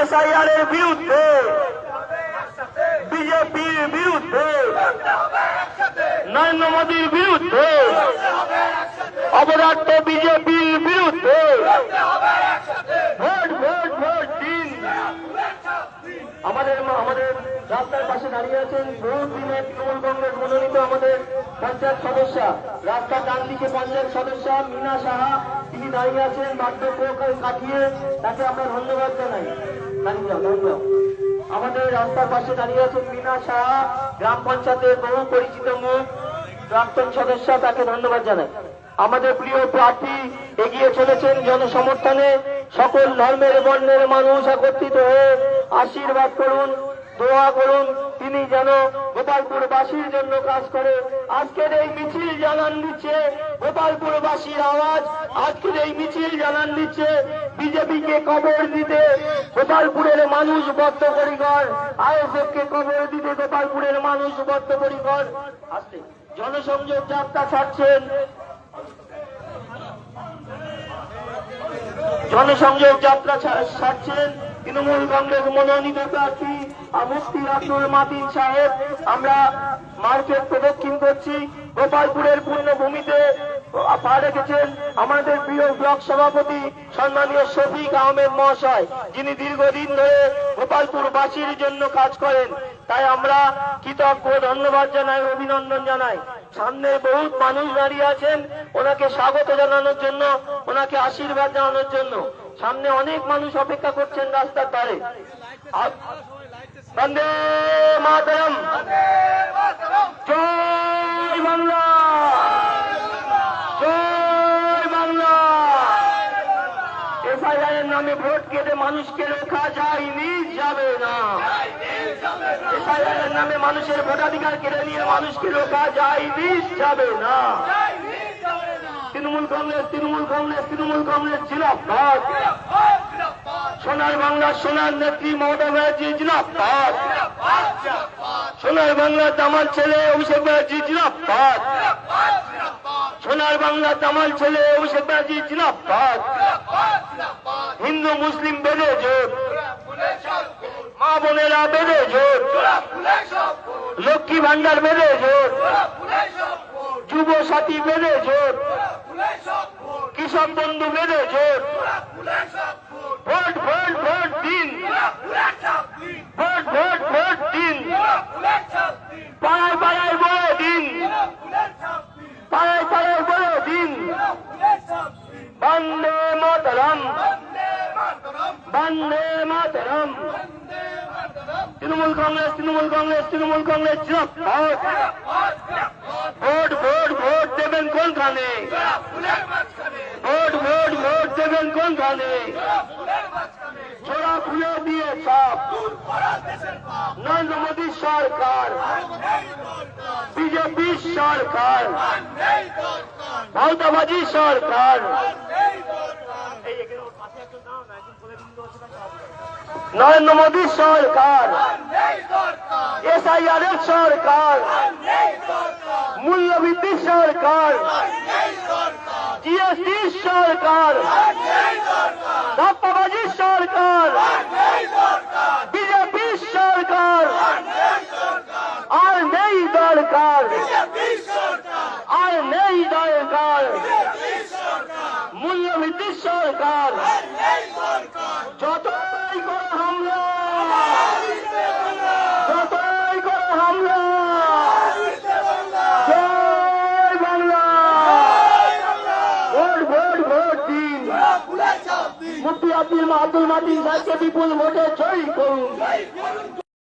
SIR এর বিরুদ্ধে, বিজেপির বিরুদ্ধে, নরেন্দ্র মোদীর বিরুদ্ধে, অপরাধ বিজেপির বিরুদ্ধে ভোট ভোট ভোট দিন। আমাদের রাস্তার পাশে দাঁড়িয়ে আছেন বহু দিনের তৃণমূল কংগ্রেস মনোনীত আমাদের পঞ্চায়েত সদস্য, রাস্তা ডান দিকে পঞ্চায়েত সদস্য মিনা সাহা, তিনি দাঁড়িয়ে আছেন বার্ধক্য কাটিয়ে, তাকে আমরা ধন্যবাদ জানাই। আমাদের রাস্তার পাশে দাঁড়িয়ে আছেন মিনা সাহা, গ্রাম পঞ্চায়েতের বহু পরিচিত মুখ, প্রাক্তন সদস্য, তাকে ধন্যবাদ জানাই। আমাদের প্রিয় প্রার্থী এগিয়ে চলেছেন জনসমর্থনে, সকল ধর্মের বর্ণের মানুষ একত্রিত হয়ে আশীর্বাদ করুন, দোয়া করুন, তিনি যেন গোপালপুরবাসীর জন্য কাজ করে। আজকের এই মিছিল জানান দিচ্ছে গোপালপুরবাসীর আওয়াজ, আজকের এই মিছিল জানান দিচ্ছে বিজেপিকে কবর দিতে গোপালপুরের মানুষ বদ্ধপরিকর, আয়োজককে কবর দিতে গোপালপুরের মানুষ বদ্ধপরিকর। আজকে জনসংযোগ যাত্রা ছাড়ছেন, জনসংযোগ যাত্রা ছাড়ছেন তৃণমূল কংগ্রেস মনোনীত প্রার্থী মুফতি আব্দুল মাতিন সাহেব। আমরা মার্কেট প্রদক্ষিণ করছি। গোপালপুরের পূর্ণভূমিতে পা রেখেছেন আমাদের প্রিয় ব্লক সভাপতি সম্মানীয় শফিক আহমেদ মহাশয়, যিনি দীর্ঘদিন ধরে গোপালপুরবাসীর জন্য কাজ করেন। তাই আমরা কৃতজ্ঞ, ধন্যবাদ জানাই, অভিনন্দন জানাই। সামনে বহুত মানুষ দাঁড়িয়ে আছেন ওনাকে স্বাগত জানানোর জন্য, ওনাকে আশীর্বাদ জানানোর জন্য। সামনে অনেক মানুষ অপেক্ষা করছেন রাস্তার ধারে। বন্দে মাতরম, জয় বাংলা, জয় বাংলা। এসআইআর এর নামে ভোট কেটে মানুষকে রোখা যায়নি, যাবে না। এসআইআর এর নামে মানুষের ভোটাধিকার কেড়ে নিয়ে মানুষকে রোখা যায়নি, যাবে না। তৃণমূল কংগ্রেস, তৃণমূল কংগ্রেস, তৃণমূল কংগ্রেস জিন্দাবাদ। সোনার বাংলার সোনার নেত্রী মমতা ব্যানার্জি জিন্দাবাদ। সোনার বাংলার দামাল ছেলে অভিষেক ব্যানার্জি জিন্দাবাদ। সোনার বাংলার দামাল ছেলে অভিষেক ব্যানার্জি জিন্দাবাদ। হিন্দু মুসলিম বেঁধে জোট, মা বোনেরা বেঁধে জোট, লক্ষ্মী ভান্ডার বেঁধে জোট, যুব সাথী বেঁধে জোট, কৃষক বন্ধু বেঁধে জোট, ভোট ভোট ভোট দিন, ভোট ভোট ভোট দিন, পাড়ায় পাড়ায় বড় দিন, পাড়ায় পাড়ায় বড় দিন। বন্দে মাতরম, বন্দে মাতরম। তৃণমূল কংগ্রেস, তৃণমূল কংগ্রেস, তৃণমূল কংগ্রেস জিন্দাবাদ। ভোট ভোট ভোট দেবেন কোনখানে, ভোট ভোট ভোট দেবেন কোনখানে, ছোড়া ফুলে দিয়ে সব নরেন্দ্র মোদী সরকার, বিজেপি সরকার, ভাওতাবাজি সরকার, নরেন্দ্র মোদী সরকার, এসআইআর এর সরকার, মূল্যবৃদ্ধি সরকার, জিএসটি সরকার, ধাপ্পাবাজি সরকার, বিজেপি সরকার, আর নেই দরকার, আর নেই দরকার মূল্যবৃদ্ধি সরকার। যতই করে হামলা, যতই করে হামলা, জয় বাংলা। ভোট ভোট ভোট দিন, মুফতি আব্দুল মাতিন সাহেবকে বিপুল ভোটে জয়ী করুন।